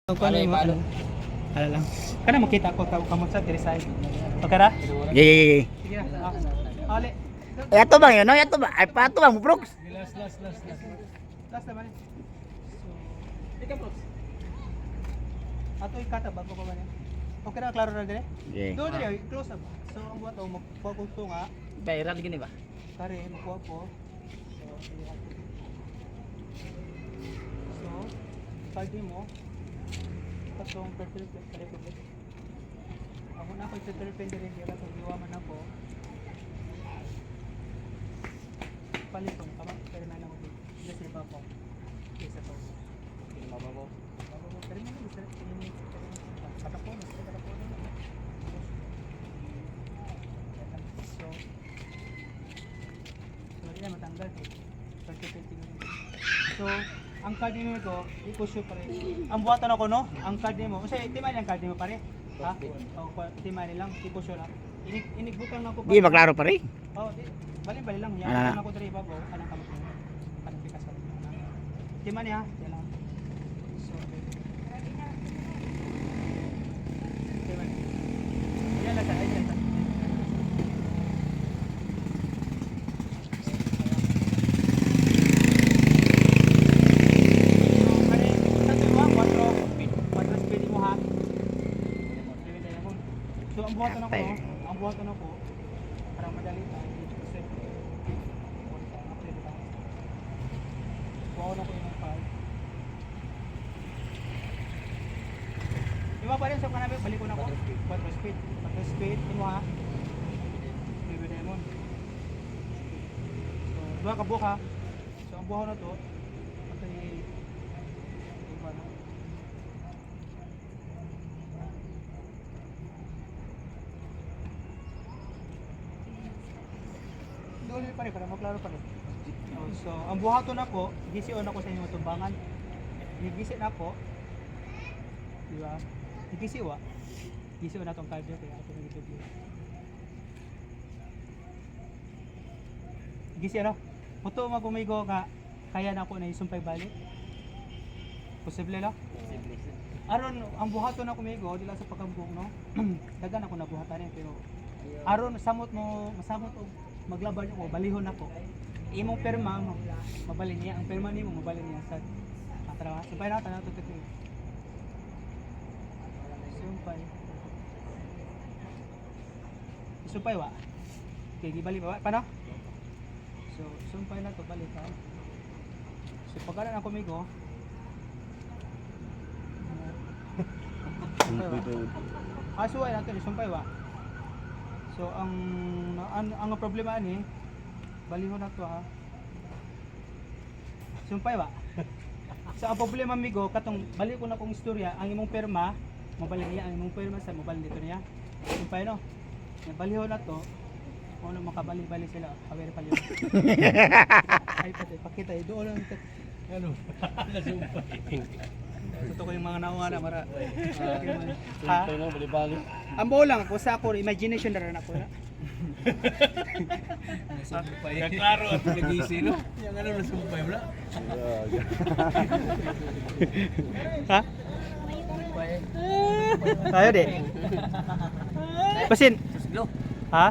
Ano mo ano? Ala lang. Kana makita ko kamo sa Tirisay. Okay ra? Yeah. Sige na. Ali. Yato bang yun? No? Yato ba? Ay pato bang, Brooks? Last naman. So, ika Brooks. Ato ikata bago pa man. Okay ra klaro ra dire? Yeah. Do dire close up. So ang buhat mo magkuha ko nga. Viral gini ba? Kare magkuha ko. So, pagi mo patong perfect kare ko. Ako na ko perfect dire dira sa diwa man ako. Palitong kama pero na ako dito. Kasi pa po. Isa to. Mababaw. Pero na gusto ini kata po na. So hindi na matanggal eh. So, ang card nimo i-push pa rin. Ang buhatan ako no, ang card nimo. Kasi timay ang card nimo pare. Ha? O timay lang, i-push lang. Inigbutang na ko. Di maklaro pa rin. Oh, bali lang. Yan Ano? ako diri bago kanang kamot. Kanang pikas pa. Timay niya, yan lang. So, timay. Yan lang sa ay. So ang buhatan ako, parang madali tayo kasi buhaw na ko yung file. Diba pa rin sa kanabit, balik ko na ko. Water speed, imo ha. Baby Demon. So, dua ka buka. So ang buhaw na to, patay iba na. Duli pa rin, para maklaro pa rin. So, ang buhaton ako, gisi on ako sa inyong tumbangan. Gisi na ako. Diba? Gisi wa. Gisi on atong cardio kaya ato nang video. Gisi ano? Muto magumigo ka kaya na ako na isumpay balik. Posible lang? Aron ang buhaton ako migo dila sa pagkambong no. Dagan ako nabuhatan pero aron masamot og maglaban ako, balihon ako. Imong perma mabalin niya, ang perma nimo mabalin niya sa trabaho. Sumpay na tanan tutok. Sumpay. Sumpay wa. Okay, gibali ba? Paano? So, sumpay na to balik ha. So, pagkaran ako migo. Asuway natin, sumpay wa. So ang problema ani balihon na to ha. Sumpay ba? So ang problema migo katong balik ko na kong istorya, ang imong perma mabalik niya, ang imong perma sa mobile dito niya. Sumpay no. Balihon na to. Kung ano makabalik-balik sila, aware pa yun. Ay pati pakita doon lang ano. Nasumpay. Ito ko yung mga naunga na mara. Ha? Ang buo lang ako sa ako, imagination na rin ako na. Kaklaro at nag-iisi, no? Yung ano, nasumpay mo na. Ha? Tayo di. Pasin. Ha?